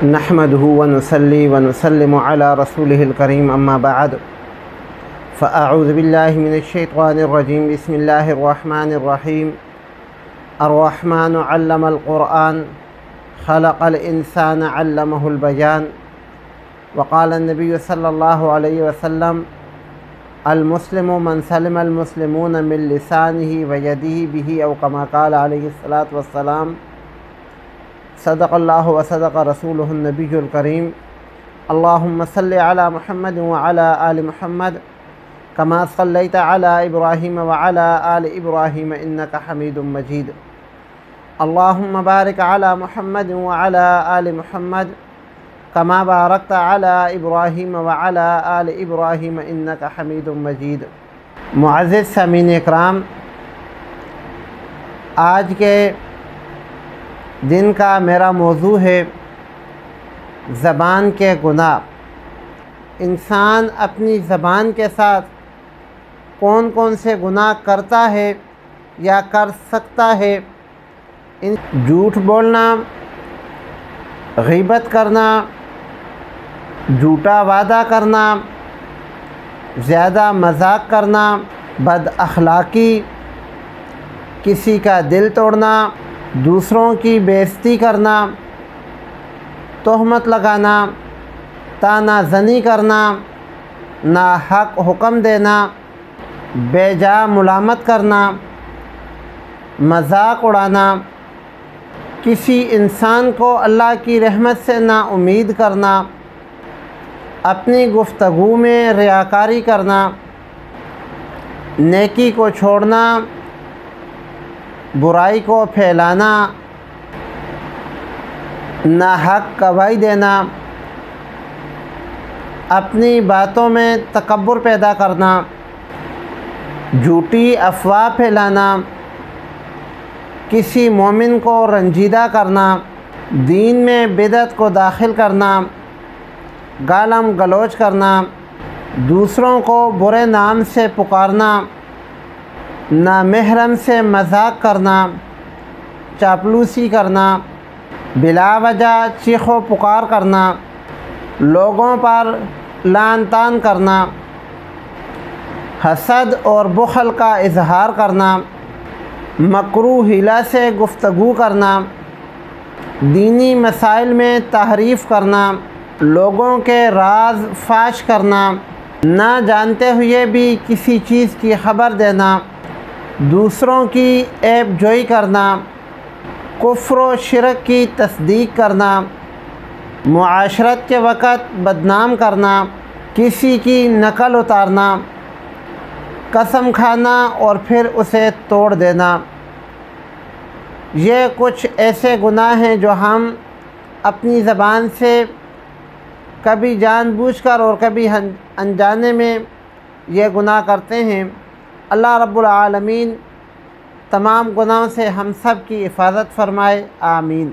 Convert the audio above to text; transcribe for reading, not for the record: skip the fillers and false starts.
نحمده ونصلي ونسلم على رسوله الكريم أما بعد فأعوذ بالله من الشيطان الرجيم بسم الله الرحمن الرحيم الرحمن علم القرآن خلق الإنسان علمه البيان وقال النبي صلى الله عليه وسلم المسلم من سلم المسلمون من لسانه ويده به أو كما قال عليه الصلاة والسلام صدق الله وصدق رسوله النبي الكريم اللهم صل على محمد وعلى آل محمد كما صليت على إبراهيم وعلى آل إبراهيم إنك حميد مجيد اللهم بارك على محمد وعلى آل محمد كما باركت على إبراهيم وعلى آل إبراهيم إنك حميد مجيد۔ معزز سامعین اکرام، آج کے دن کا میرا موضوع ہے زبان کے گناہ۔ انسان اپنی زبان کے ساتھ کون کون سے گناہ کرتا ہے یا کر سکتا ہے؟ جھوٹ بولنا، غیبت کرنا، جھوٹا وعدہ کرنا، زیادہ مذاق کرنا، بد اخلاقی، کسی کا دل توڑنا، دوسروں کی بے عزتی کرنا، تہمت لگانا، طعنہ زنی کرنا، ناحق حکم دینا، بے جا ملامت کرنا، مذاق اڑانا، کسی انسان کو اللہ کی رحمت سے نا امید کرنا، اپنی گفتگو میں ریاکاری کرنا، نیکی کو چھوڑنا، برائی کو پھیلانا، ناحق گواہی دینا، اپنی باتوں میں تکبر پیدا کرنا، جھوٹی افواہ پھیلانا، کسی مومن کو رنجیدہ کرنا، دین میں بدعت کو داخل کرنا، گالم گلوچ کرنا، دوسروں کو برے نام سے پکارنا، نامحرم سے مذاق کرنا، چاپلوسی کرنا، بلا وجہ چیخ و پکار کرنا، لوگوں پر لعن طعن کرنا، حسد اور بخل کا اظہار کرنا، مکروہ حیلہ سے گفتگو کرنا، دینی مسائل میں تحریف کرنا، لوگوں کے راز فاش کرنا، نہ جانتے ہوئے بھی کسی چیز کی خبر دینا، دوسروں کی عیب جوئی کرنا، کفر و شرک کی تصدیق کرنا، معاشرت کے وقت بدنام کرنا، کسی کی نقل اتارنا، قسم کھانا اور پھر اسے توڑ دینا۔ یہ کچھ ایسے گناہ ہیں جو ہم اپنی زبان سے کبھی جان بوجھ کر اور کبھی انجانے میں یہ گناہ کرتے ہیں۔ اللہ رب العالمین تمام گناہوں سے ہم سب کی حفاظت فرمائے، آمین۔